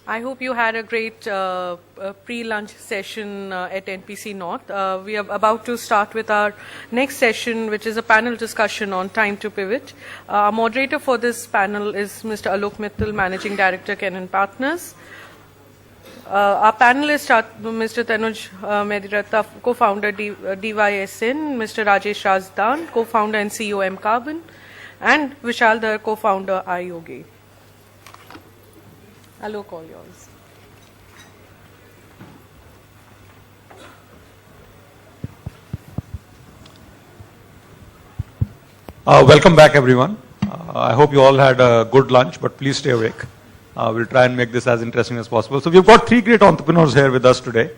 I hope you had a great pre-lunch session at NPC North. We are about to start with our next session, which is a panel discussion on time to pivot. Our moderator for this panel is Mr. Alok Mittal, Managing Director, Kennan Partners. Our panelists are Mr. Tanuj Mediratta, co-founder DYSN, Mr. Rajesh Razdan, co-founder and CEO M-Carbon, and Vishal Dhar, co-founder iYogi. Alok, all yours. Welcome back, everyone. I hope you all had a good lunch, but please stay awake. We'll try and make this as interesting as possible. So we've got three great entrepreneurs here with us today.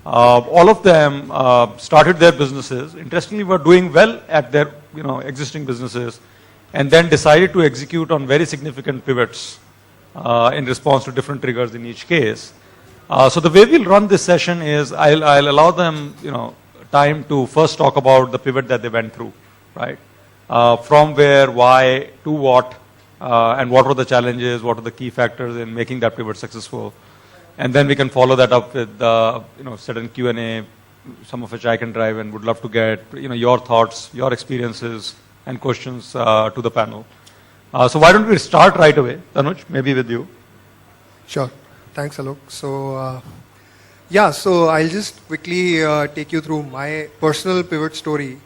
All of them started their businesses. Interestingly, were doing well at their existing businesses, and then decided to execute on very significant pivots in response to different triggers in each case. So the way we'll run this session is I'll allow them time to first talk about the pivot that they went through, right? From where, why, to what, and what were the challenges, what are the key factors in making that pivot successful. And then we can follow that up with certain Q&A, some of which I can drive, and would love to get your thoughts, your experiences, and questions to the panel. So why don't we start right away? Tanuj, maybe with you. Sure. Thanks, Alok. So, so I'll just quickly take you through my personal pivot story.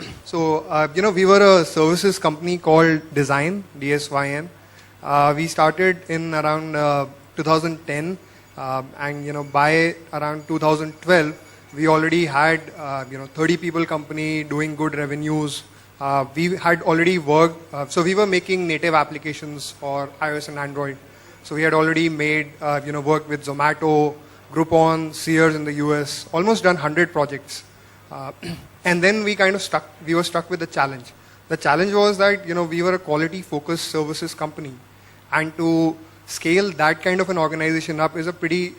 We were a services company called Dysyn, DSYN. We started in around 2010, and by around 2012, we already had 30 people company doing good revenues. We had already worked, so we were making native applications for iOS and Android. So we had already made, worked with Zomato, Groupon, Sears in the US, almost done 100 projects. And then we were stuck with the challenge. The challenge was that, we were a quality focused services company. And to scale that kind of an organization up is a pretty,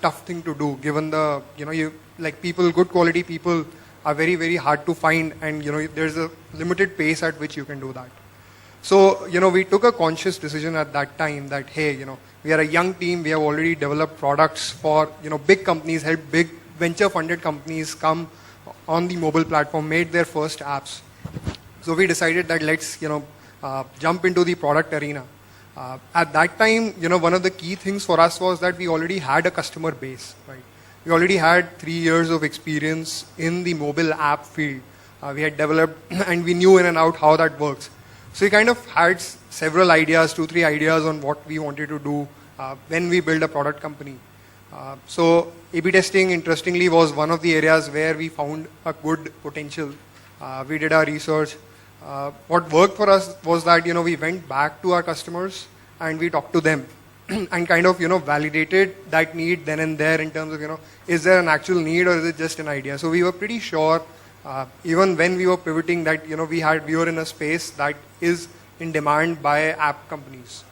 tough thing to do, given the, good quality people are very, very hard to find, and there's a limited pace at which you can do that. So we took a conscious decision at that time that, hey, we are a young team, we have already developed products for big companies, helped big venture funded companies come on the mobile platform, made their first apps. So we decided that let's jump into the product arena. At that time, one of the key things for us was that we already had a customer base, right? We already had 3 years of experience in the mobile app field. We had developed and we knew in and out how that works. So we kind of had several ideas, 2-3 ideas on what we wanted to do when we build a product company. So A/B testing, interestingly, was one of the areas where we found a good potential. We did our research. What worked for us was that, we went back to our customers and we talked to them. And kind of, validated that need then and there in terms of, is there an actual need or is it just an idea? So we were pretty sure, even when we were pivoting, that, we were in a space that is in demand by app companies.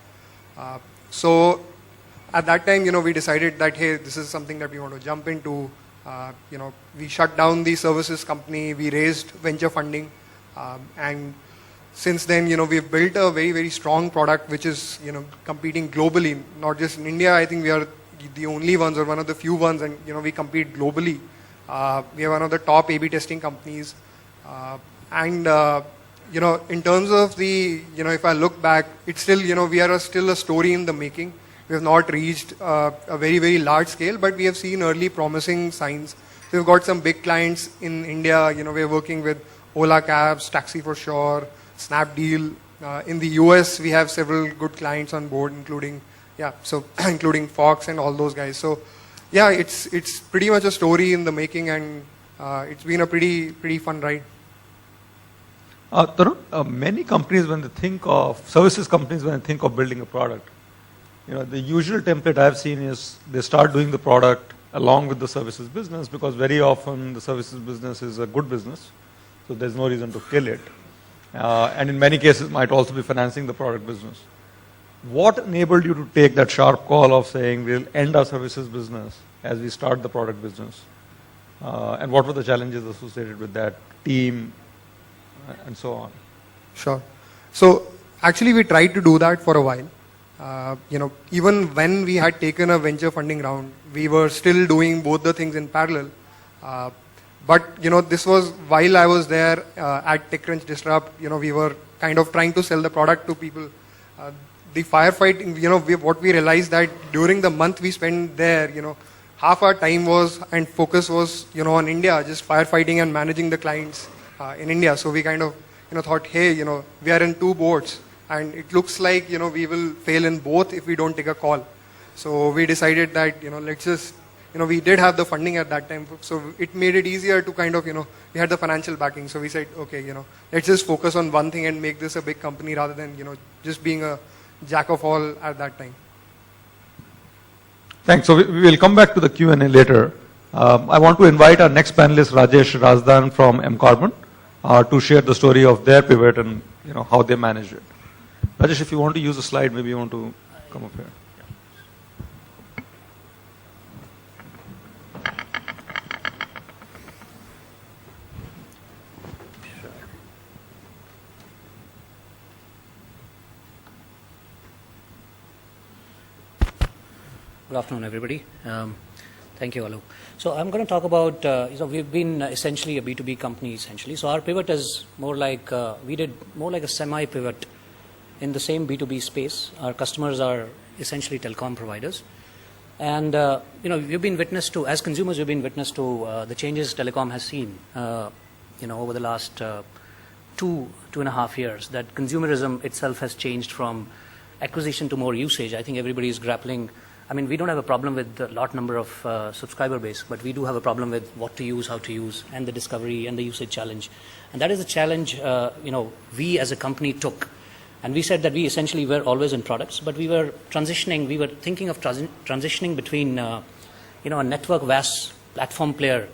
So at that time, we decided that, hey, this is something that we want to jump into. We shut down the services company, we raised venture funding, and since then, we've built a very, very strong product which is, competing globally, not just in India. I think we are the only ones or one of the few ones, and, we compete globally. We are one of the top A/B testing companies. In terms of the, if I look back, it's still, we are still a story in the making. We have not reached a very, very large scale, but we have seen early promising signs. So we've got some big clients in India. We're working with Ola Cabs, Taxi for Sure, Snapdeal. In the US, we have several good clients on board, including Fox and all those guys. So, it's pretty much a story in the making, and it's been a pretty fun ride. Tarun, many companies, when they think of services companies, when they think of building a product, the usual template I've seen is they start doing the product along with the services business, because very often the services business is a good business, so there's no reason to kill it. And in many cases might also be financing the product business. What enabled you to take that sharp call of saying we'll end our services business as we start the product business? And what were the challenges associated with that team and so on? Sure. So actually we tried to do that for a while. Even when we had taken a venture funding round, we were still doing both the things in parallel. But this was while I was there at TechCrunch Disrupt. We were kind of trying to sell the product to people. The firefighting, what we realized that during the month we spent there, half our time was and focus was, on India, just firefighting and managing the clients in India. So we kind of, thought, hey, we are in two boats, and it looks like, we will fail in both if we don't take a call. So we decided that, let's just, we did have the funding at that time, so it made it easier to kind of, we had the financial backing. So we said, okay, let's just focus on one thing and make this a big company rather than, just being a jack of all at that time. Thanks. So we will come back to the Q&A later. I want to invite our next panelist, Rajesh Razdan from M-Carbon, to share the story of their pivot and how they managed it. Rajesh, if you want to use a slide, maybe you want to come up here. Good afternoon, everybody. Thank you, Alu. So I'm going to talk about, we've been essentially a B2B company, essentially. So our pivot is more like, we did more like a semi-pivot in the same B2B space. Our customers are essentially telecom providers. And, we've been witness to, as consumers, we've been witness to the changes telecom has seen, over the last 2.5 years, that consumerism itself has changed from acquisition to more usage. I think everybody is grappling. I mean, we don't have a problem with the lot number of subscriber base, but we do have a problem with what to use, how to use, and the discovery and the usage challenge. And that is a challenge, we as a company took. And we said that we essentially were always in products, but we were transitioning, we were thinking of transitioning between, a network VAS platform player,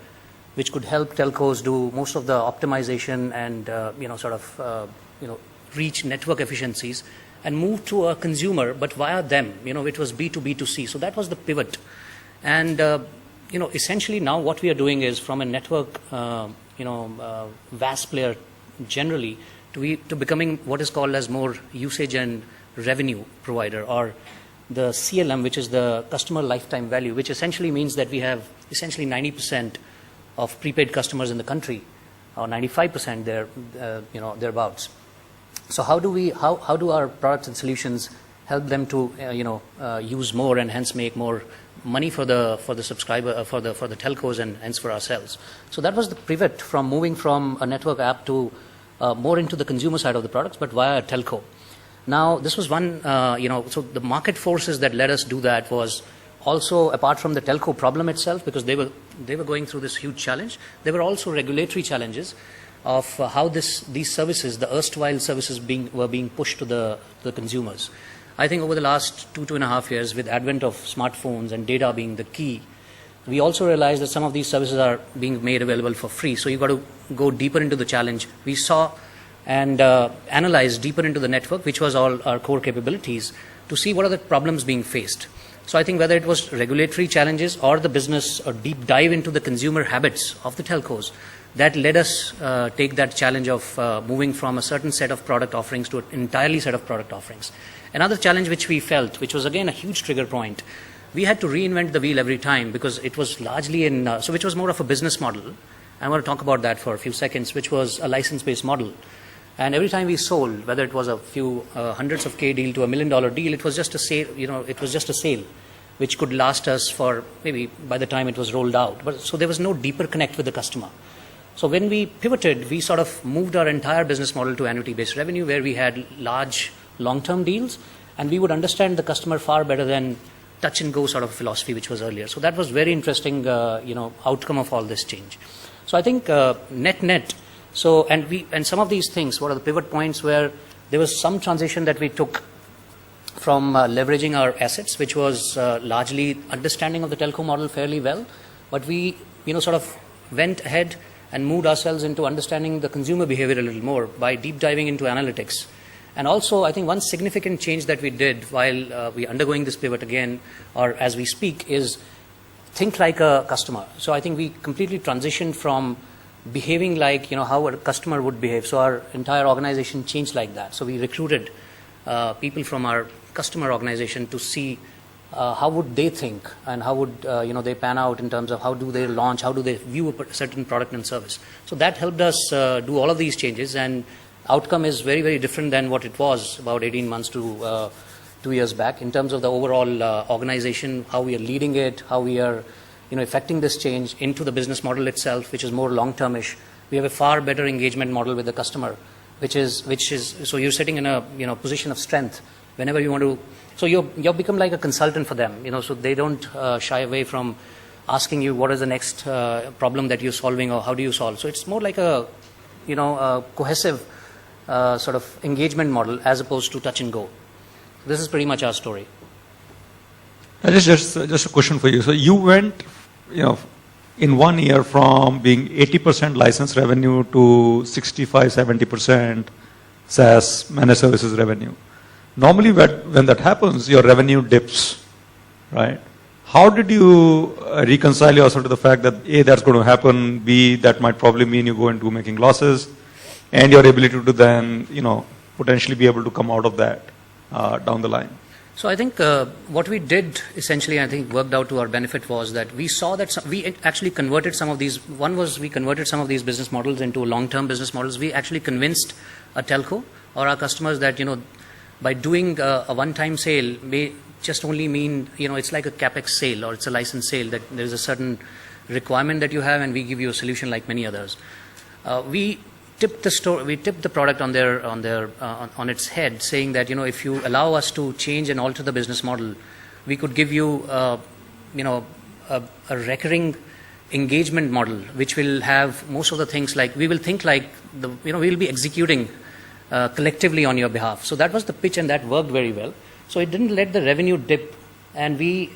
which could help telcos do most of the optimization and, reach network efficiencies, and move to a consumer, but via them, it was B2B2C. So that was the pivot. And, essentially now what we are doing is from a network, VAS player generally to becoming what is called as more usage and revenue provider, or the CLM, which is the customer lifetime value, which essentially means that we have essentially 90% of prepaid customers in the country, or 95% there, thereabouts. So how do our products and solutions help them to use more and hence make more money for the subscriber, for the telcos, and hence for ourselves? So that was the pivot from moving from a network app to more into the consumer side of the products, but via a telco. Now this was one, so the market forces that led us do that was also, apart from the telco problem itself, because they were going through this huge challenge, there were also regulatory challenges of how these services, the erstwhile services were being pushed to the consumers. I think over the last 2.5 years, with advent of smartphones and data being the key, we also realized that some of these services are being made available for free. So you've got to go deeper into the challenge. We saw and analyzed deeper into the network, which was all our core capabilities, to see what are the problems being faced. So I think whether it was regulatory challenges or the business or deep dive into the consumer habits of the telcos, that led us take that challenge of moving from a certain set of product offerings to an entirely set of product offerings. Another challenge which we felt, which was again a huge trigger point, we had to reinvent the wheel every time, because it was largely which was more of a business model. I want to talk about that for a few seconds, which was a license-based model. And every time we sold, whether it was a few hundreds of K deal to $1 million deal, it was just a sale, it was just a sale, which could last us for maybe by the time it was rolled out. But so there was no deeper connect with the customer. So when we pivoted, we sort of moved our entire business model to annuity-based revenue, where we had large long-term deals, and we would understand the customer far better than touch-and-go sort of philosophy, which was earlier. So that was very interesting, outcome of all this change. So I think net-net, so and some of these things, what are the pivot points where there was some transition that we took from leveraging our assets, which was largely understanding of the telco model fairly well, but we, sort of went ahead and moved ourselves into understanding the consumer behavior a little more by deep diving into analytics. And also, I think one significant change that we did while we undergoing this pivot again, or as we speak, is think like a customer. So I think we completely transitioned from behaving like, how a customer would behave. So our entire organization changed like that. So we recruited people from our customer organization to see how would they think and how would they pan out in terms of how do they launch, how do they view a certain product and service. So that helped us do all of these changes, and outcome is very, very different than what it was about 18 months to 2 years back in terms of the overall organization, how we are leading it, how we are affecting this change into the business model itself, which is more long-termish. We have a far better engagement model with the customer, which is so you're sitting in a position of strength whenever you want to. So you become like a consultant for them, so they don't shy away from asking you what is the next problem that you're solving or how do you solve. So it's more like a cohesive sort of engagement model as opposed to touch and go. This is pretty much our story. Just a question for you. So you went, in 1 year from being 80% license revenue to 65-70% SaaS managed services revenue. Normally, when that happens, your revenue dips, right? How did you reconcile yourself to the fact that A, that's going to happen, B, that might probably mean you go into making losses, and your ability to then, potentially be able to come out of that down the line? So I think what we did essentially, I think worked out to our benefit, was that we saw that we actually converted some of these. One was we converted some of these business models into long-term business models. We actually convinced a telco or our customers that by doing a one-time sale may just only mean it's like a capex sale or it's a license sale, that there is a certain requirement that you have, and we give you a solution like many others. We tipped the product on its head, saying that if you allow us to change and alter the business model, we could give you a recurring engagement model, which will have most of the things like we will think like we'll be executing collectively on your behalf. So that was the pitch, and that worked very well. So it didn't let the revenue dip, and we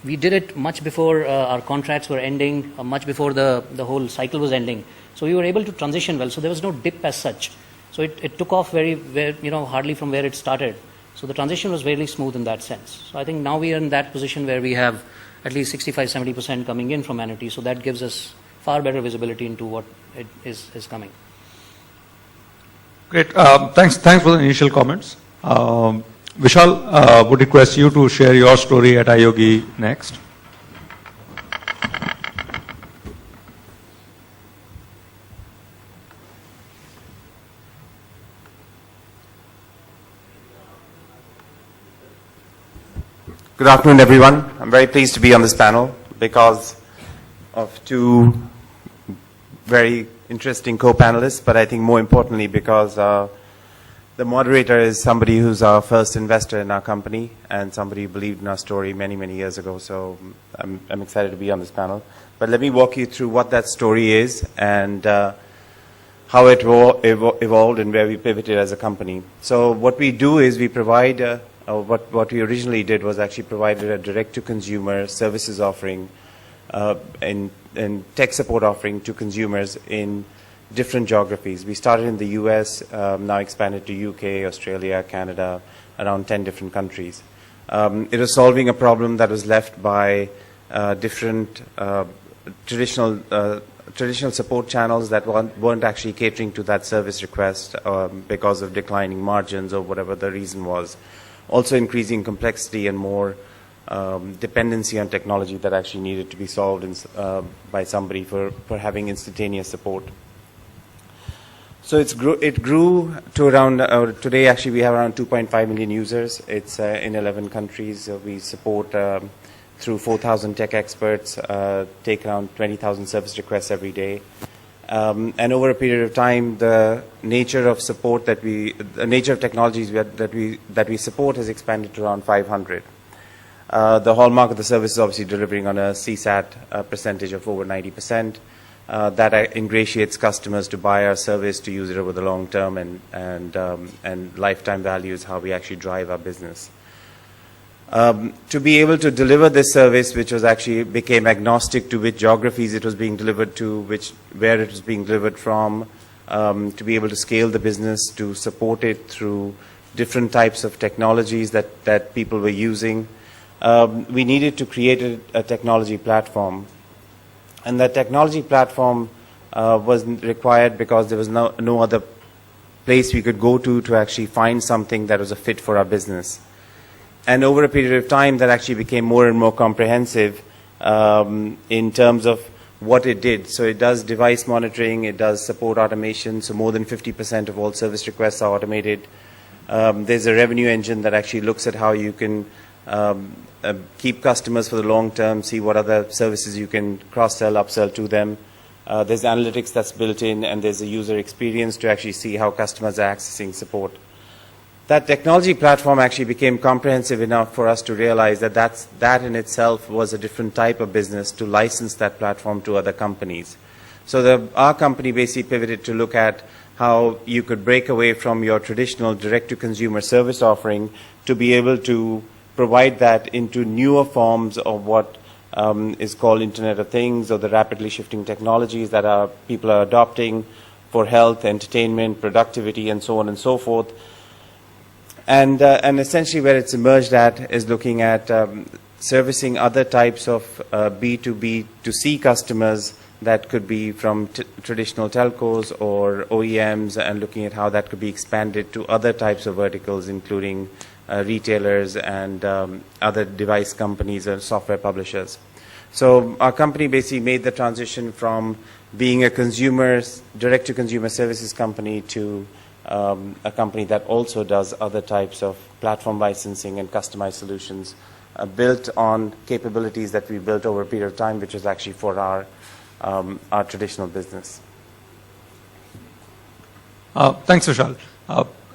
did it much before our contracts were ending, much before the whole cycle was ending. So we were able to transition well. So there was no dip as such. So it took off hardly from where it started. So the transition was very smooth in that sense. So I think now we are in that position where we have at least 65-70% coming in from Annuity. So that gives us far better visibility into what is coming. Great. Thanks for the initial comments. Vishal, would request you to share your story at iYogi next. Good afternoon, everyone. I'm very pleased to be on this panel because of two very interesting co-panelists, but I think more importantly because the moderator is somebody who's our first investor in our company and somebody who believed in our story many, many years ago. So I'm excited to be on this panel. But let me walk you through what that story is and how it evolved and where we pivoted as a company. So what we do is we provide what we originally did was actually provided a direct-to-consumer services offering and tech support offering to consumers in different geographies. We started in the US, now expanded to UK, Australia, Canada, around 10 different countries. It was solving a problem that was left by different traditional support channels that weren't actually catering to that service request because of declining margins or whatever the reason was. Also increasing complexity and more dependency on technology that actually needed to be solved by somebody for having instantaneous support. So it grew to around, today actually we have around 2.5 million users. It's in 11 countries. We support through 4,000 tech experts, take around 20,000 service requests every day. And over a period of time, the nature of support the nature of technologies that we support has expanded to around 500. The hallmark of the service is obviously delivering on a CSAT percentage of over 90%. That ingratiates customers to buy our service, to use it over the long term, and lifetime value is how we actually drive our business. To be able to deliver this service, which was actually became agnostic to which geographies it was being delivered to, where it was being delivered from, to be able to scale the business, to support it through different types of technologies that people were using, we needed to create a technology platform. And that technology platform was required because there was no other place we could go to actually find something that was a fit for our business. and over a period of time, that actually became more and more comprehensive in terms of what it did. So it does device monitoring, it does support automation, so more than 50% of all service requests are automated. There's a revenue engine that actually looks at how you can keep customers for the long term, see what other services you can cross-sell, upsell to them. There's analytics that's built in, and there's a user experience to actually see how customers are accessing support. That technology platform actually became comprehensive enough for us to realize that that in itself was a different type of business to license that platform to other companies. So our company basically pivoted to look at how you could break away from your traditional direct-to-consumer service offering to be able to provide that into newer forms of what is called Internet of Things, or the rapidly shifting technologies that people are adopting for health, entertainment, productivity, and so on and so forth. And essentially where it's emerged at is looking at servicing other types of B2B to C customers that could be from traditional telcos or OEMs, and looking at how that could be expanded to other types of verticals, including retailers and other device companies or software publishers. So our company basically made the transition from being a direct-to-consumer services company to a company that also does other types of platform licensing and customized solutions built on capabilities that we built over a period of time, which is actually for our traditional business. Thanks, Vishal.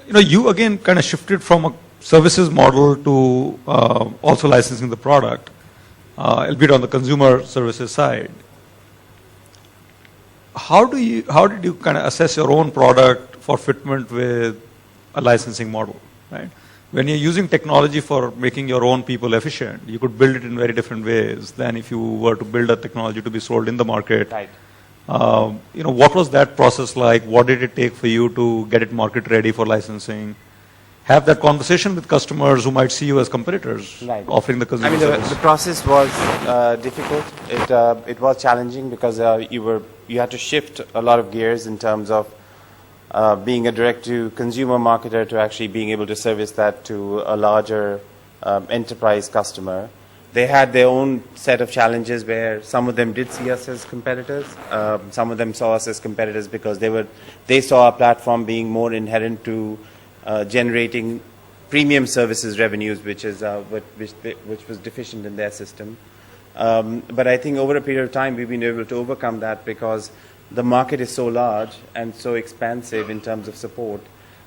You again kind of shifted from a services model to also licensing the product, albeit on the consumer services side. How did you kind of assess your own product for fitment with a licensing model, right? When you're using technology for making your own people efficient, you could build it in very different ways than if you were to build a technology to be sold in the market. Right. What was that process like? What did it take for you to get it market ready for licensing? Have that conversation with customers who might see you as competitors, Right. offering the consumer service. The process was difficult. It was challenging because you had to shift a lot of gears in terms of being a direct-to-consumer marketer to actually being able to service that to a larger enterprise customer. They had their own set of challenges where some of them did see us as competitors. Some of them saw us as competitors because they saw our platform being more inherent to generating premium services revenues, which was deficient in their system. But I think over a period of time, we've been able to overcome that because the market is so large and so expansive in terms of support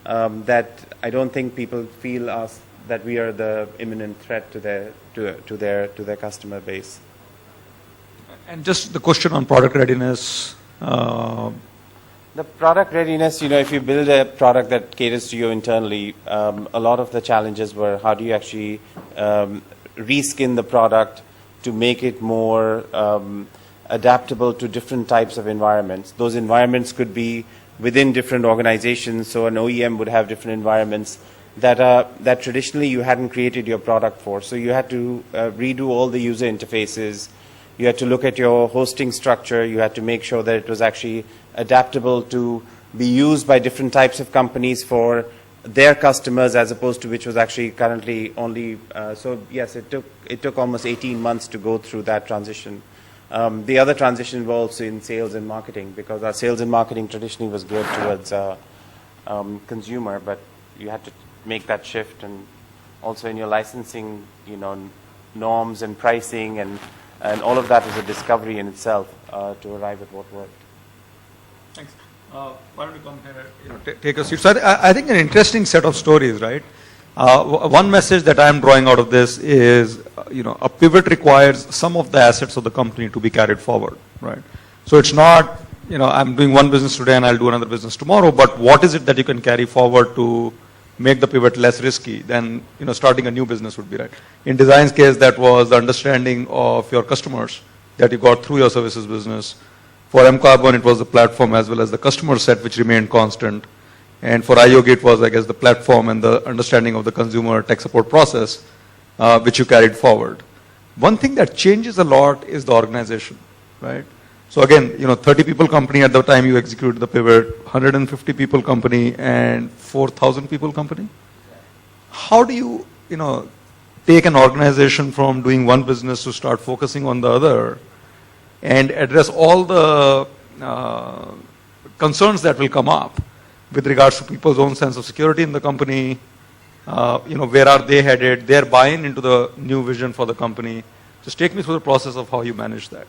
that I don't think people feel that we are the imminent threat to their customer base. And just the question on product readiness. The product readiness, if you build a product that caters to you internally, a lot of the challenges were how do you actually reskin the product to make it more adaptable to different types of environments. Those environments could be within different organizations, so an OEM would have different environments that traditionally you hadn't created your product for. So you had to redo all the user interfaces. You had to look at your hosting structure. You had to make sure that it was actually adaptable to be used by different types of companies for their customers, as opposed to which was actually currently only. So yes, it took almost 18 months to go through that transition. The other transition was also in sales and marketing, because our sales and marketing traditionally was geared towards consumer, but you had to make that shift, and also in your licensing, norms and pricing and all of that is a discovery in itself to arrive at what worked. Thanks. Why don't you come here, take a seat. So I think an interesting set of stories, right? One message that I'm drawing out of this is, a pivot requires some of the assets of the company to be carried forward, right? So it's not, I'm doing one business today and I'll do another business tomorrow, but what is it that you can carry forward to make the pivot less risky than, starting a new business would be, right? In Design's case, that was the understanding of your customers that you got through your services business. For mCarbon, it was the platform as well as the customer set, which remained constant. And for iYogi, it was, I guess, the platform and the understanding of the consumer tech support process, which you carried forward. One thing that changes a lot is the organization, right? So again, 30 people company at the time you executed the pivot, 150 people company and 4,000 people company. How do you, take an organization from doing one business to start focusing on the other and address all the concerns that will come up with regards to people's own sense of security in the company, where are they headed, their buy-in into the new vision for the company. Just take me through the process of how you manage that.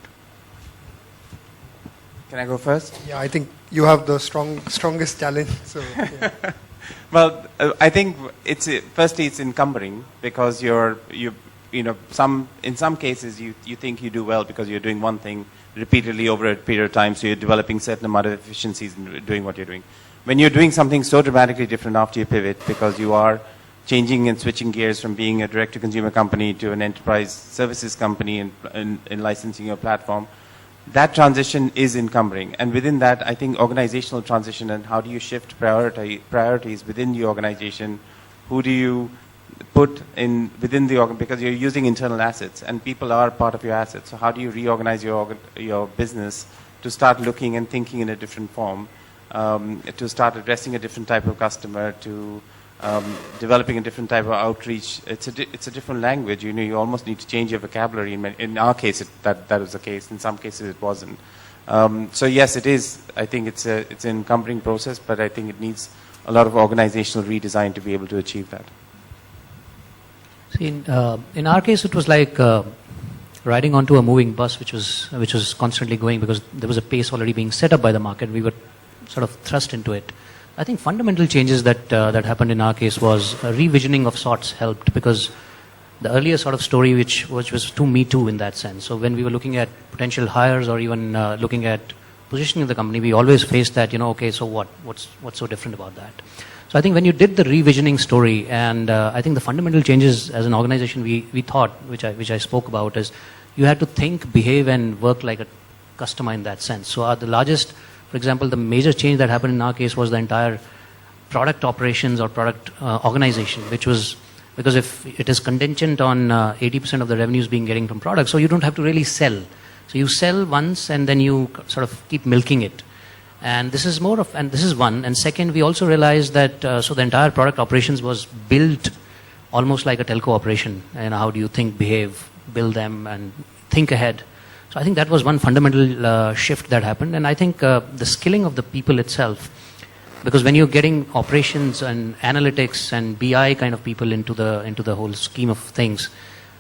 Can I go first? Yeah, I think you have the strongest challenge. So, yeah. Well, I think firstly it's encumbering because in some cases you think you do well because you're doing one thing repeatedly over a period of time, so you're developing certain amount of efficiencies in doing what you're doing. When you're doing something so dramatically different after you pivot because you are changing and switching gears from being a direct-to-consumer company to an enterprise services company and licensing your platform, that transition is encumbering. And within that, I think organizational transition and how do you shift priorities within the organization, who do you put in within the organ, because you're using internal assets and people are part of your assets. So how do you reorganize your business to start looking and thinking in a different form, to start addressing a different type of customer, to developing a different type of outreach. It's a different language. You almost need to change your vocabulary. In our case, that was the case. In some cases, it wasn't. So yes, it is. I think it's an encumbering process, but I think it needs a lot of organizational redesign to be able to achieve that. See, in our case, it was like riding onto a moving bus, which was constantly going because there was a pace already being set up by the market. We were sort of thrust into it. I think fundamental changes that happened in our case was a revisioning of sorts helped because the earlier sort of story, which was too me too in that sense. So when we were looking at potential hires or even looking at positioning the company, we always faced that, okay, so what's so different about that? So I think when you did the revisioning story, and I think the fundamental changes as an organization we thought, which I spoke about, is you had to think, behave, and work like a customer in that sense. So the largest, for example, the major change that happened in our case was the entire product operations or product organization, which was because if it is contingent on 80% of the revenues being getting from products, so you don't have to really sell. So you sell once and then you sort of keep milking it. And this is this is one. And second, we also realized that so the entire product operations was built almost like a telco operation. And how do you think, behave, build them, and think ahead. So I think that was one fundamental shift that happened. And I think the skilling of the people itself, because when you're getting operations and analytics and BI kind of people into the whole scheme of things,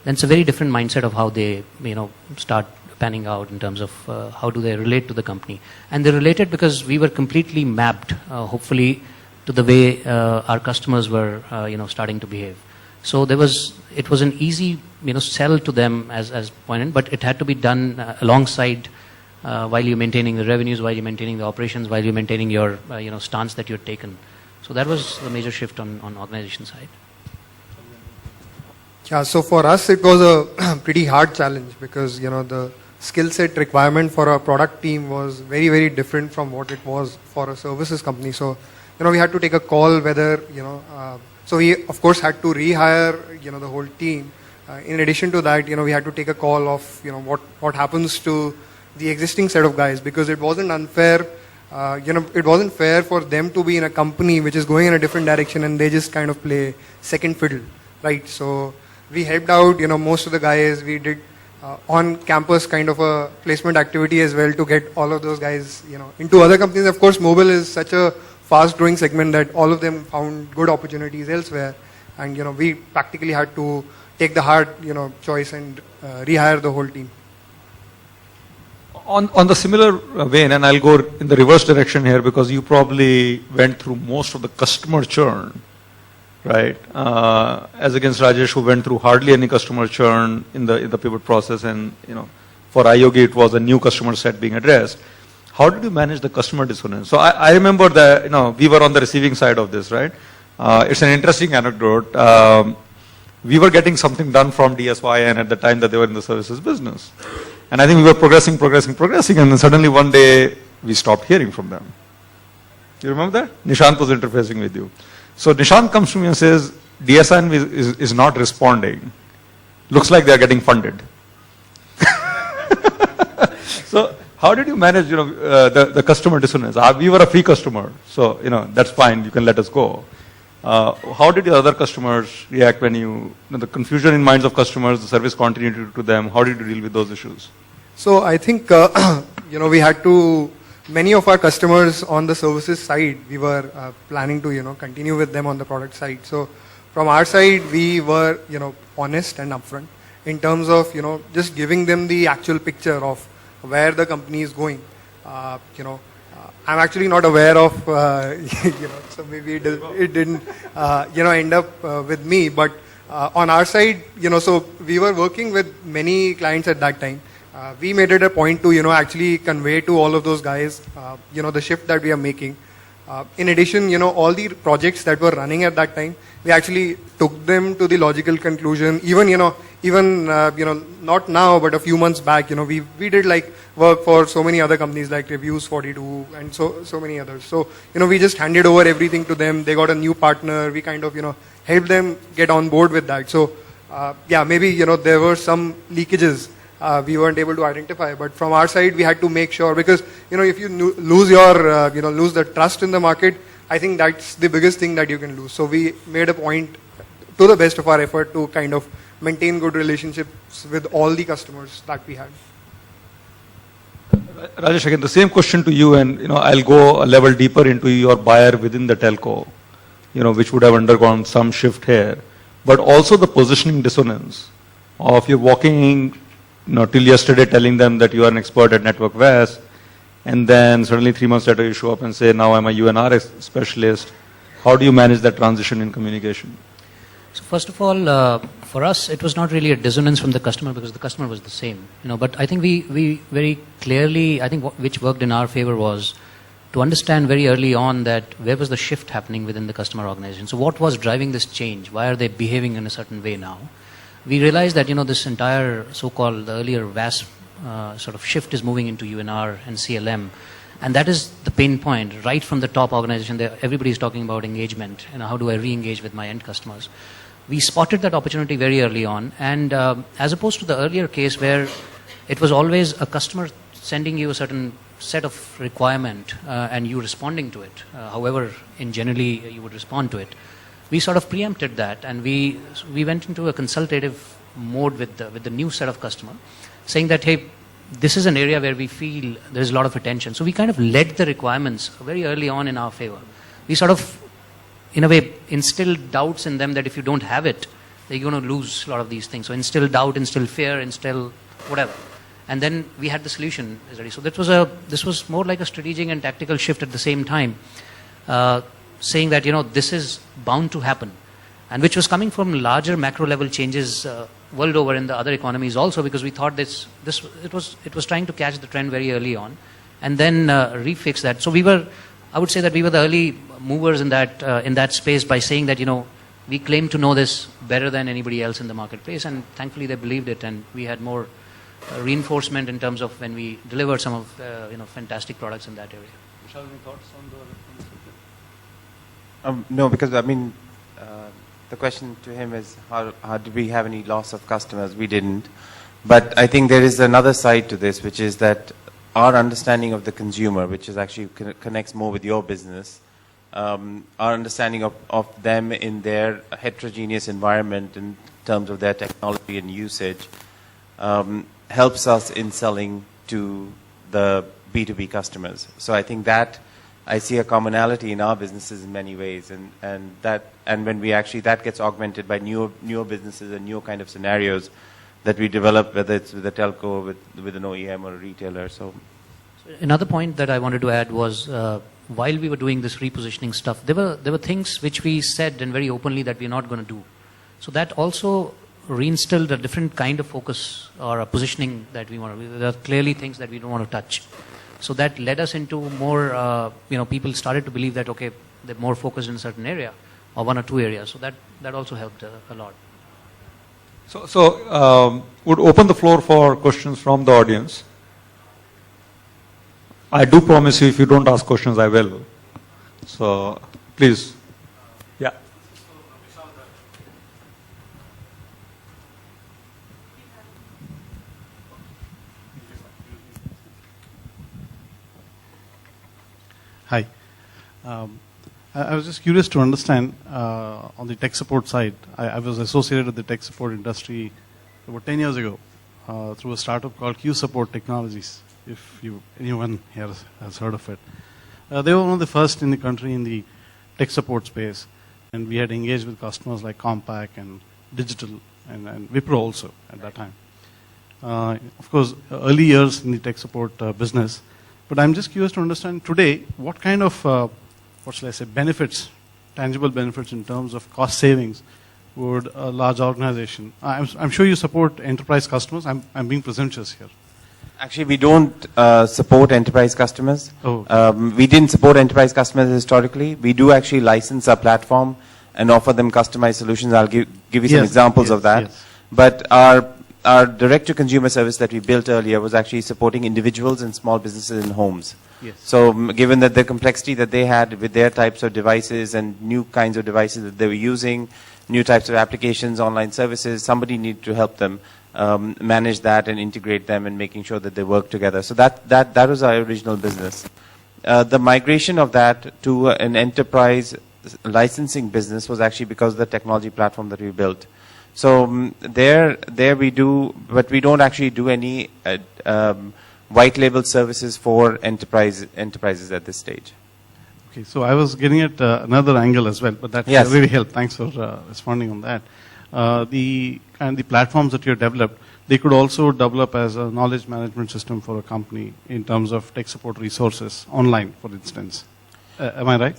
then it's a very different mindset of how they start panning out in terms of how do they relate to the company. And they related because we were completely mapped, hopefully, to the way our customers were starting to behave. So it was an easy sell to them as pointed, but it had to be done alongside while you're maintaining the revenues, while you're maintaining the operations, while you're maintaining your stance that you're taken. So that was the major shift on organization side. Yeah, so for us it was a pretty hard challenge because the skill set requirement for a product team was very, very different from what it was for a services company. So we had to take a call whether so we of course had to rehire the whole team. In addition to that, we had to take a call of what happens to the existing set of guys because it wasn't unfair. It wasn't fair for them to be in a company which is going in a different direction and they just kind of play second fiddle, right? So we helped out most of the guys. We did on campus kind of a placement activity as well to get all of those guys into other companies. Of course, mobile is such a fast growing segment that all of them found good opportunities elsewhere, and we practically had to take the hard choice and rehire the whole team. On the similar vein, and I'll go in the reverse direction here because you probably went through most of the customer churn, right? As against Rajesh, who went through hardly any customer churn in the pivot process, and for iYogi it was a new customer set being addressed. How did you manage the customer dissonance? So I remember that we were on the receiving side of this, right? It's an interesting anecdote. We were getting something done from DSYN at the time that they were in the services business. And I think we were progressing, and then suddenly one day we stopped hearing from them. You remember that? Nishant was interfacing with you. So Nishant comes to me and says, DSYN is not responding. Looks like they are getting funded. So how did you manage the customer dissonance? We were a free customer, so that's fine, you can let us go. How did your other customers react when the confusion in minds of customers, the service continuity to them, how did you deal with those issues? So I think, we had to, many of our customers on the services side, we were planning to, continue with them on the product side. So from our side, we were, honest and upfront in terms of, just giving them the actual picture of where the company is going. I'm actually not aware of, so maybe it didn't, end up with me. But on our side, so we were working with many clients at that time. We made it a point to, actually convey to all of those guys, the shift that we are making. In addition, all the projects that were running at that time, we actually took them to the logical conclusion. Even, not now, but a few months back, we did like work for so many other companies like Reviews 42 and so many others. So, we just handed over everything to them. They got a new partner. We kind of, helped them get on board with that. So, maybe, there were some leakages. We weren't able to identify, but from our side, we had to make sure, because, if you lose your, lose the trust in the market, I think that's the biggest thing that you can lose. So we made a point, to the best of our effort, to kind of maintain good relationships with all the customers that we had. Rajesh, again, the same question to you, and I'll go a level deeper into your buyer within the telco, which would have undergone some shift here, but also the positioning dissonance of you walking till yesterday telling them that you are an expert at Network West, and then suddenly 3 months later you show up and say, now I'm a UNR specialist. How do you manage that transition in communication? So first of all, for us, it was not really a dissonance from the customer because the customer was the same. But I think we very clearly, I think which worked in our favor was to understand very early on that where was the shift happening within the customer organization. So what was driving this change? Why are they behaving in a certain way now? We realized that, this entire so-called the earlier VAS sort of shift is moving into UNR and CLM. And that is the pain point right from the top organization. Everybody is talking about engagement. How do I re-engage with my end customers? We spotted that opportunity very early on. And as opposed to the earlier case where it was always a customer sending you a certain set of requirement and you responding to it, however, in generally you would respond to it. We sort of preempted that, and we went into a consultative mode with the new set of customer, saying that, hey, this is an area where we feel there's a lot of attention. So we kind of led the requirements very early on in our favor. We sort of, in a way, instilled doubts in them that if you don't have it, they're going to lose a lot of these things. So instill doubt, instill fear, instill whatever. And then we had the solution ready. So this was more like a strategic and tactical shift at the same time. Saying that, this is bound to happen, and which was coming from larger macro level changes world over in the other economies also, because we thought it was trying to catch the trend very early on and then refix that. So I would say that we were the early movers in that space by saying that, we claim to know this better than anybody else in the marketplace, and thankfully they believed it, and we had more reinforcement in terms of when we delivered some of fantastic products in that area. Vishal, any thoughts on the No, because the question to him is how did we have any loss of customers? We didn't. But I think there is another side to this, which is that our understanding of the consumer, which is actually connects more with your business, our understanding of them in their heterogeneous environment in terms of their technology and usage, helps us in selling to the B2B customers. So I think that I see a commonality in our businesses in many ways, and when we actually, that gets augmented by newer businesses and newer kind of scenarios that we develop, whether it's with a telco, with an OEM or a retailer. So another point that I wanted to add was while we were doing this repositioning stuff, there were things which we said and very openly that we're not going to do. So that also reinstilled a different kind of focus or a positioning that we want to. There are clearly things that we don't want to touch. So that led us into more, people started to believe that, okay, they're more focused in a certain area or one or two areas. So that also helped a lot. So would open the floor for questions from the audience. I do promise you, if you don't ask questions, I will. So please. Yeah. Hi. I was just curious to understand on the tech support side. I was associated with the tech support industry about 10 years ago through a startup called Q Support Technologies, if anyone here has heard of it. They were one of the first in the country in the tech support space, and we had engaged with customers like Compaq and Digital and Wipro also at that time. Of course, early years in the tech support business, but I'm just curious to understand today what kind of, what shall I say, benefits, tangible benefits in terms of cost savings would a large organization, I'm sure you support enterprise customers, I'm being presumptuous here. Actually, we don't support enterprise customers. Oh, okay. We didn't support enterprise customers historically. We do actually license our platform and offer them customized solutions. I'll give you some examples of that. Yes. But our direct-to-consumer service that we built earlier was actually supporting individuals and small businesses in homes. Yes. So given that the complexity that they had with their types of devices and new kinds of devices that they were using, new types of applications, online services, somebody needed to help them manage that and integrate them and making sure that they work together. So that was our original business. The migration of that to an enterprise licensing business was actually because of the technology platform that we built. So there we do, but we don't actually do any white label services for enterprises at this stage. Okay, so I was getting at another angle as well, but that Yes. really helped. Thanks for responding on that. The platforms that you developed, they could also develop as a knowledge management system for a company in terms of tech support resources online, for instance. Am I right?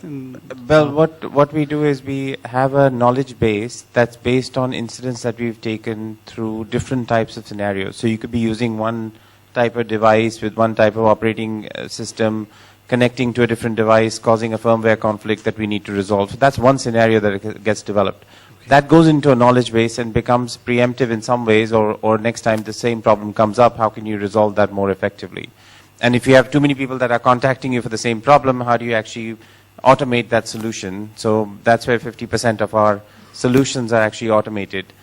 Well, what we do is we have a knowledge base that's based on incidents that we've taken through different types of scenarios. So you could be using one type of device with one type of operating system, connecting to a different device, causing a firmware conflict that we need to resolve. So that's one scenario that gets developed. Okay. That goes into a knowledge base and becomes preemptive in some ways, or next time the same problem comes up, how can you resolve that more effectively? And if you have too many people that are contacting you for the same problem, how do you actually automate that solution? So that's where 50% of our solutions are actually automated.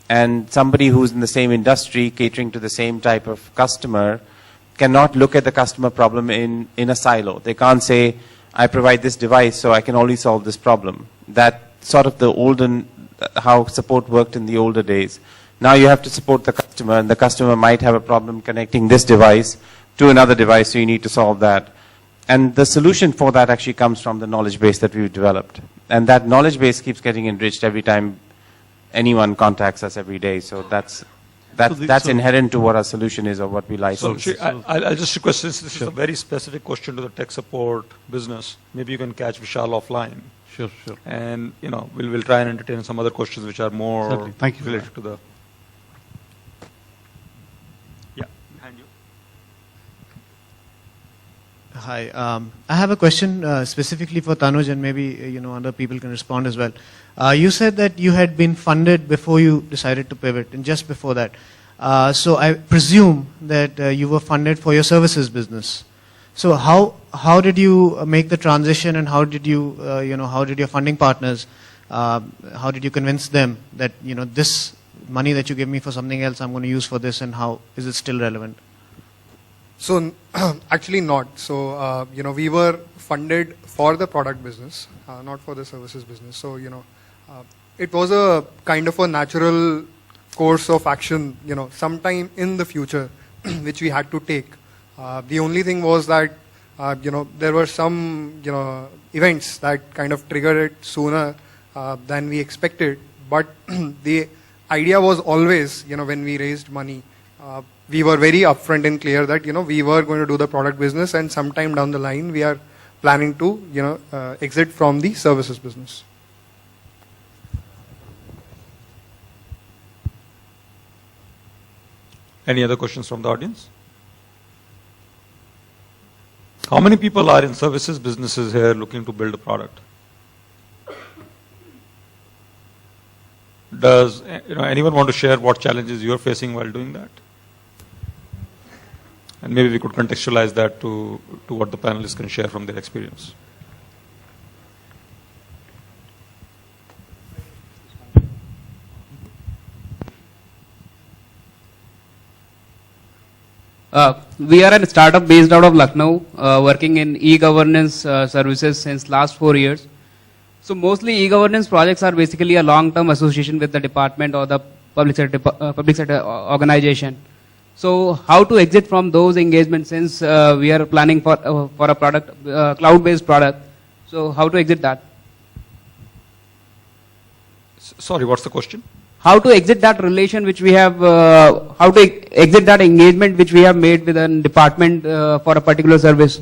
And somebody who's in the same industry, catering to the same type of customer, cannot look at the customer problem in a silo. They can't say, I provide this device, so I can only solve this problem. That sort of the olden, how support worked in the older days. Now you have to support the customer, and the customer might have a problem connecting this device to another device, so you need to solve that. And the solution for that actually comes from the knowledge base that we've developed. And that knowledge base keeps getting enriched every time anyone contacts us every day. So that's inherent to what our solution is or what we license. So I'll just request, since this is a very specific question to the tech support business, maybe you can catch Vishal offline. Sure. And, we'll try and entertain some other questions which are more Certainly. Thank you related to the... Yeah, behind you. Hi. I have a question specifically for Tanuj, and maybe other people can respond as well. You said that you had been funded before you decided to pivot, and just before that. So I presume that you were funded for your services business. So how did you make the transition, and how did you how did your funding partners how did you convince them that this money that you give me for something else I'm going to use for this, and how is it still relevant? So actually not. So we were funded for the product business, not for the services business. So it was a kind of a natural course of action, sometime in the future, which we had to take. The only thing was that there were some events that kind of triggered it sooner than we expected. But the idea was always, when we raised money, we were very upfront and clear that we were going to do the product business, and sometime down the line we are planning to exit from the services business. Any other questions from the audience? How many people are in services businesses here looking to build a product? Does anyone want to share what challenges you're facing while doing that? And maybe we could contextualize that to what the panelists can share from their experience. We are a startup based out of Lucknow, working in e-governance services since last 4 years. So mostly e-governance projects are basically a long-term association with the department or the public sector organization. So how to exit from those engagements since we are planning for a product, cloud-based product. So how to exit that? Sorry, what's the question? How to exit that relation which we have, how to exit that engagement which we have made with a department for a particular service?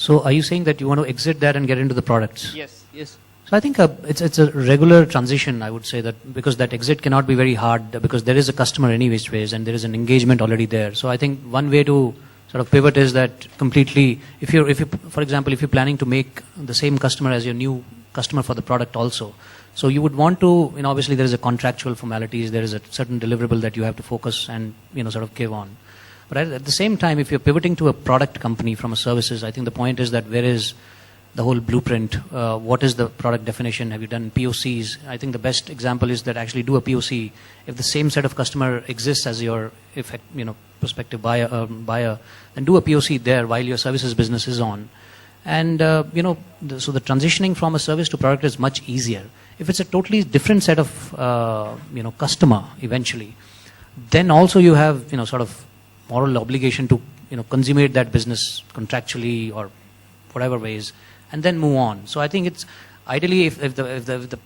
So are you saying that you want to exit that and get into the products? Yes, yes. So I think it's a regular transition, I would say, that because that exit cannot be very hard because there is a customer any which ways and there is an engagement already there. So I think one way to sort of pivot is that completely, if you, for example, if you're planning to make the same customer as your new customer for the product also, so you would want to, obviously there is a contractual formalities, there is a certain deliverable that you have to focus and, sort of give on. But at the same time, if you're pivoting to a product company from a services, I think the point is that where is the whole blueprint? What is the product definition? Have you done POCs? I think the best example is that actually do a POC. If the same set of customer exists as your, prospective buyer, then do a POC there while your services business is on. And, so the transitioning from a service to product is much easier. If it's a totally different set of, customer eventually, then also you have, sort of moral obligation to, consummate that business contractually or whatever ways, and then move on. So I think it's ideally if the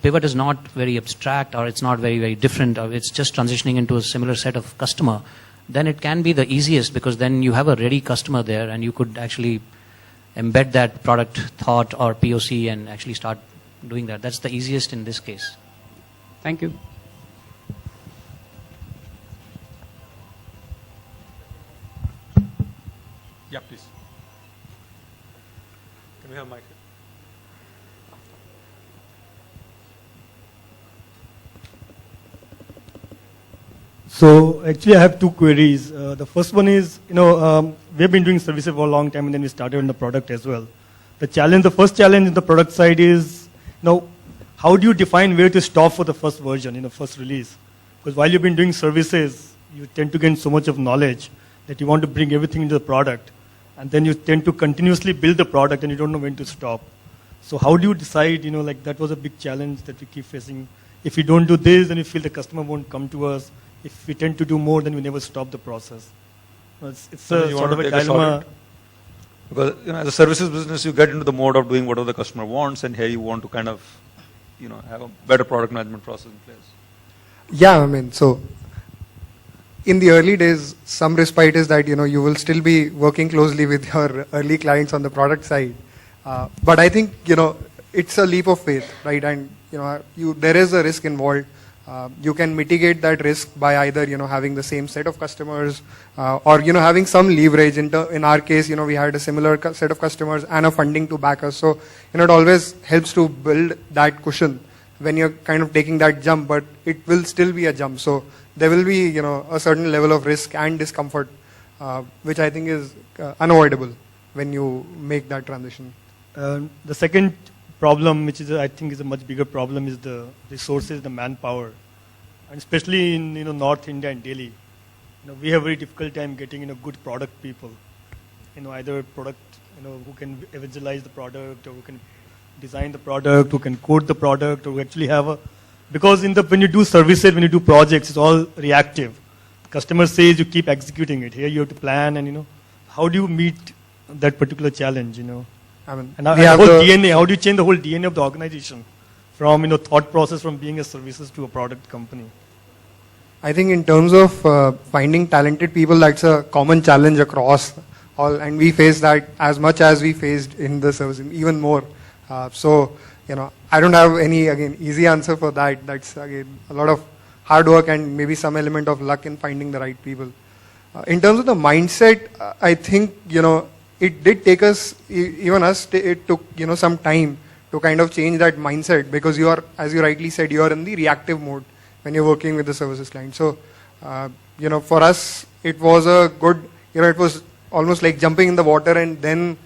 pivot is not very abstract or it's not very, very different or it's just transitioning into a similar set of customer, then it can be the easiest because then you have a ready customer there and you could actually embed that product thought or POC and actually start doing that. That's the easiest in this case. Thank you. Yeah, please. Can we have mic? So actually I have two queries. The first one is, we've been doing services for a long time and then we started on the product as well. The first challenge in the product side is, how do you define where to stop for the first version, first release? Because while you've been doing services, you tend to gain so much of knowledge that you want to bring everything into the product. And then you tend to continuously build the product and you don't know when to stop. So how do you decide, that was a big challenge that we keep facing. If we don't do this, then we feel the customer won't come to us. If we tend to do more, then we never stop the process. It's a sort of a dilemma. Because as a services business, you get into the mode of doing whatever the customer wants, and here you want to kind of, have a better product management process in place. Yeah, so in the early days, some respite is that, you will still be working closely with your early clients on the product side. But I think, it's a leap of faith, right? And, there is a risk involved. You can mitigate that risk by either, having the same set of customers or, having some leverage. In our case, we had a similar set of customers and a funding to back us. So, it always helps to build that cushion when you're kind of taking that jump, but it will still be a jump. So there will be, a certain level of risk and discomfort, which I think is unavoidable when you make that transition. The second problem, which I think is a much bigger problem, is the resources, the manpower. And especially in North India and Delhi, we have a very difficult time getting good product people. Either product, who can evangelize the product or who can design the product, who can code the product, or who actually have because when you do services, when you do projects, it's all reactive. Customer says you keep executing it. Here you have to plan and how do you meet that particular challenge, And the whole DNA, how do you change the whole DNA of the organization from, thought process from being a services to a product company? I think in terms of finding talented people, that's a common challenge across all, and we face that as much as we faced in the service, even more. So, I don't have any, easy answer for that. That's, again, a lot of hard work and maybe some element of luck in finding the right people. In terms of the mindset, I think, it did take us, even us, it took, some time to kind of change that mindset because you are, as you rightly said, you are in the reactive mode when you're working with the services client. So, for us, it was a good, it was almost like jumping in the water and then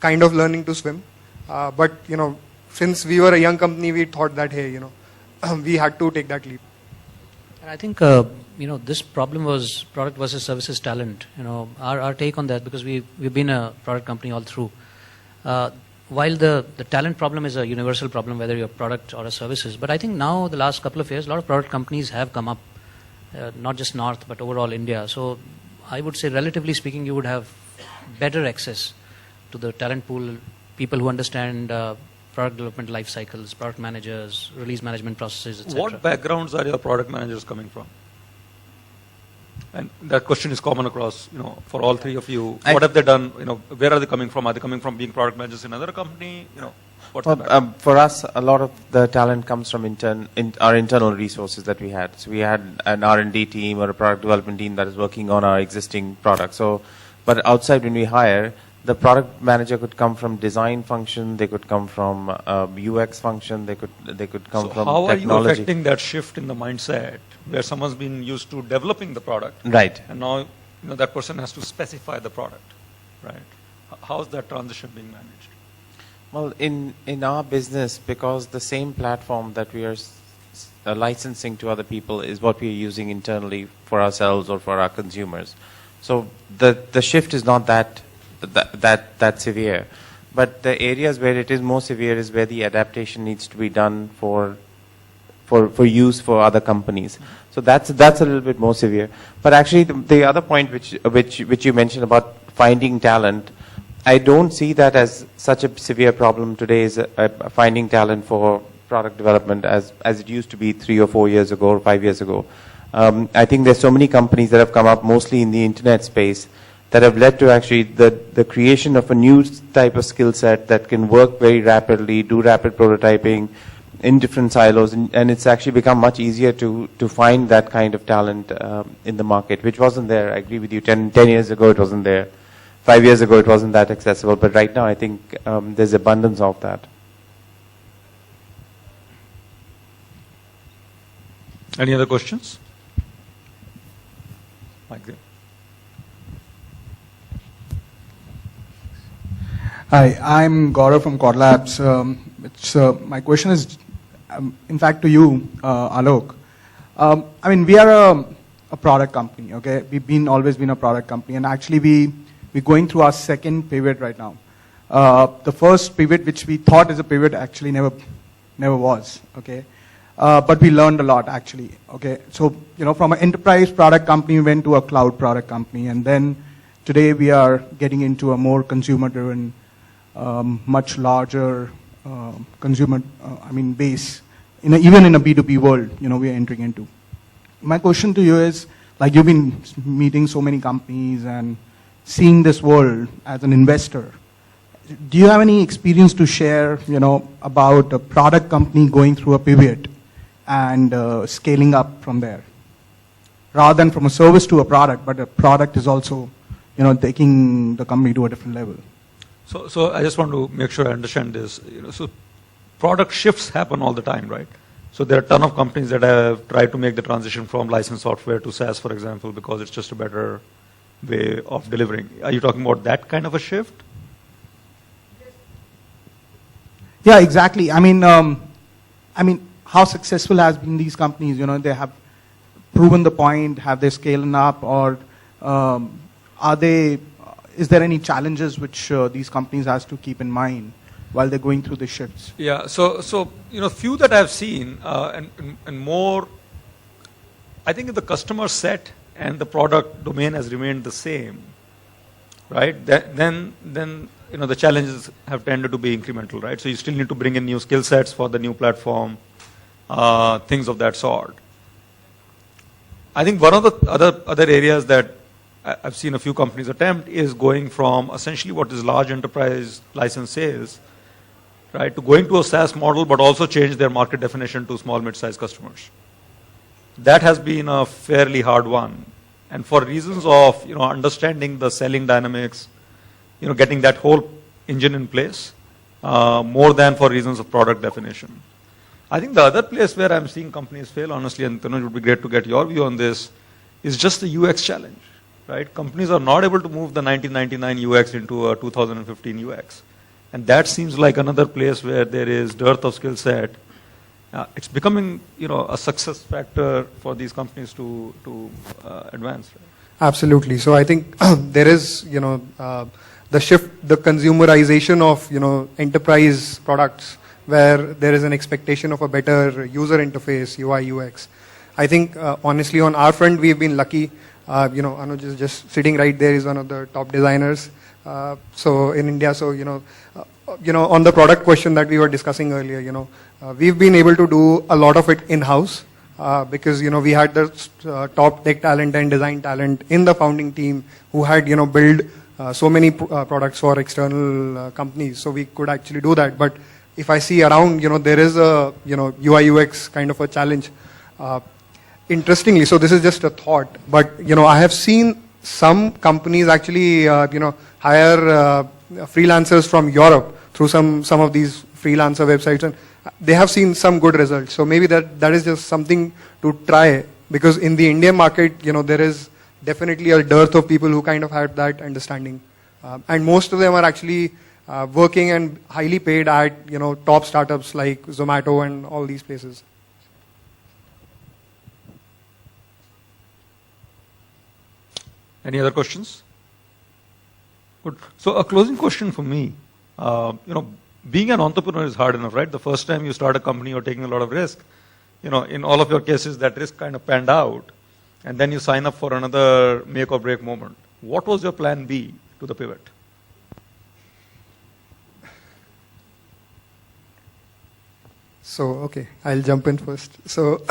kind of learning to swim. But, since we were a young company, we thought that, hey, we had to take that leap. And I think, this problem was product versus services talent. Our take on that, because we've been a product company all through. while the talent problem is a universal problem, whether you're a product or a services, but I think now the last couple of years, a lot of product companies have come up, not just North, but overall India. So I would say, relatively speaking, you would have better access to the talent pool, people who understand product development life cycles, product managers, release management processes, etc. What backgrounds are your product managers coming from? And that question is common across, for all three of you. What have they done? Where are they coming from? Are they coming from being product managers in another company? What's the background? For us, a lot of the talent comes from our internal resources that we had. So we had an R&D team or a product development team that is working on our existing products. So, but outside, when we hire, the product manager could come from design function, they could come from UX function, they could come from how technology. are you affecting that shift in the mindset where someone's been used to developing the product, Right. and now that person has to specify the product, right? How's that transition being managed? Well, in our business, because the same platform that we are licensing to other people is what we are using internally for ourselves or for our consumers. So the shift is not that severe. But the areas where it is more severe is where the adaptation needs to be done for use for other companies. So that's a little bit more severe. But actually, the other point which you mentioned about finding talent, I don't see that as such a severe problem today, is finding talent for product development as it used to be 3 or 4 years ago or 5 years ago. I think there's so many companies that have come up, mostly in the internet space, that have led to actually the creation of a new type of skill set that can work very rapidly, do rapid prototyping in different silos, and it's actually become much easier to find that kind of talent in the market, which wasn't there. I agree with you. 10 years ago, it wasn't there. 5 years ago, it wasn't that accessible. But right now, I think there's abundance of that. Any other questions? Mike there. Hi, I'm Gaurav from Core Labs. My question is, in fact, to you, Alok. We are a product company, okay? We've always been a product company, and actually we're going through our second pivot right now. The first pivot, which we thought is a pivot, actually never was, okay? But we learned a lot, actually, okay? So, from an enterprise product company, we went to a cloud product company, and then today we are getting into a more consumer-driven, much larger consumer, base, even in a B2B world, we are entering into. My question to you is, like, you've been meeting so many companies and seeing this world as an investor. Do you have any experience to share, about a product company going through a pivot and scaling up from there? Rather than from a service to a product, but a product is also, taking the company to a different level. So I just want to make sure I understand this. So product shifts happen all the time, right? So there are a ton of companies that have tried to make the transition from licensed software to SaaS, for example, because it's just a better way of delivering. Are you talking about that kind of a shift? Yeah, exactly. How successful has been these companies? They have proven the point. Have they scaled up, or is there any challenges which these companies has to keep in mind while they're going through the shifts? Yeah. So few that I've seen, and more. I think if the customer set and the product domain has remained the same, right? Then the challenges have tended to be incremental, right? So you still need to bring in new skill sets for the new platform, things of that sort. I think one of the other areas that I've seen a few companies attempt is going from essentially what is large enterprise license sales, right, to going to a SaaS model, but also change their market definition to small, mid-sized customers. That has been a fairly hard one. And for reasons of, understanding the selling dynamics, getting that whole engine in place, more than for reasons of product definition. I think the other place where I'm seeing companies fail, honestly, and Tanuj, it would be great to get your view on this, is just the UX challenge, right? Companies are not able to move the 1999 UX into a 2015 UX. And that seems like another place where there is dearth of skill set. It's becoming, a success factor for these companies to advance. Right? Absolutely. So I think there is, the shift, the consumerization of, enterprise products where there is an expectation of a better user interface, UI, UX. I think, honestly, on our front, we've been lucky. Anuj is just sitting right there. He's one of the top designers. So in India, so, on the product question that we were discussing earlier, we've been able to do a lot of it in-house. Because we had the top tech talent and design talent in the founding team who had built so many products for external companies, so we could actually do that. But if I see around, there is a UI UX kind of a challenge. Interestingly, so this is just a thought, but I have seen some companies actually hire freelancers from Europe through some of these freelancer websites, and they have seen some good results. So maybe that is just something to try, because in the Indian market, there is definitely a dearth of people who kind of have that understanding. And most of them are actually working and highly paid at, top startups like Zomato and all these places. Any other questions? Good. So a closing question for me. Being an entrepreneur is hard enough, right? The first time you start a company, you're taking a lot of risk. In all of your cases, that risk kind of panned out. And then you sign up for another make or break moment. What was your plan B to the pivot? So, okay, I'll jump in first. So,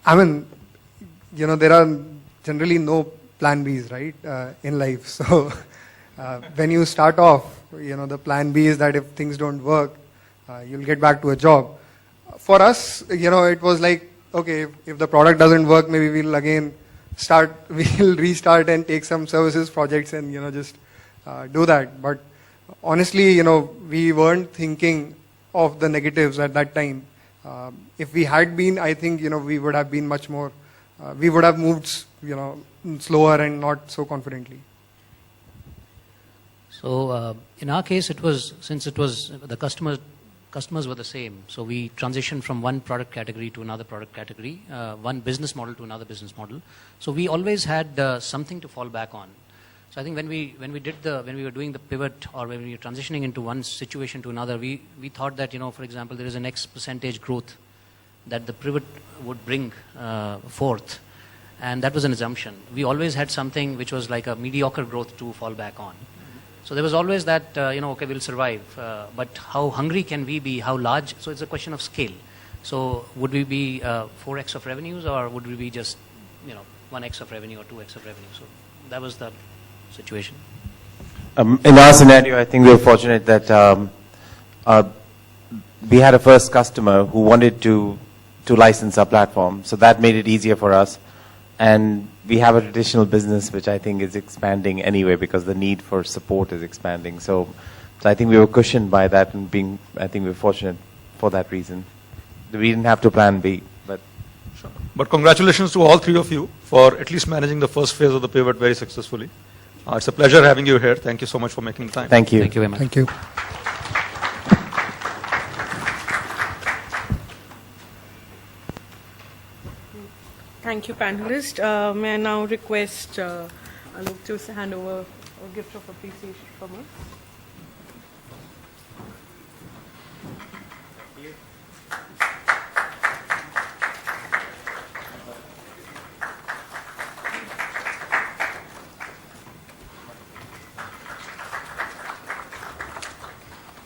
I mean, there are generally no plan Bs, right, in life. So, when you start off, the plan B is that if things don't work, you'll get back to a job. For us, it was like, okay, if the product doesn't work, maybe we'll restart and take some services projects and, just do that. But honestly, we weren't thinking of the negatives at that time. If we had been, I think, we would have been much more, we would have moved, slower and not so confidently. So in our case, since the customers were the same. So we transitioned from one product category to another product category, one business model to another business model. So we always had something to fall back on. So I think when we were doing the pivot, or when we were transitioning into one situation to another, we thought that, for example, there is an X percentage growth that the pivot would bring forth. And that was an assumption. We always had something which was like a mediocre growth to fall back on. So there was always that, okay, we'll survive. But how hungry can we be? How large? So it's a question of scale. So would we be 4x of revenues, or would we be just, 1x of revenue or 2x of revenue? So that was the situation. In our scenario, I think we were fortunate that we had a first customer who wanted to license our platform. So that made it easier for us. And we have a traditional business which I think is expanding anyway because the need for support is expanding. So I think we were cushioned by that, and I think we were fortunate for that reason. We didn't have to plan B. Sure. But congratulations to all three of you for at least managing the first phase of the pivot very successfully. It's a pleasure having you here. Thank you so much for making the time. Thank you. Thank you very much. Thank you. Thank you, panelists. May I now request Alok to hand over a gift of appreciation from us.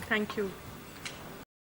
Thank you.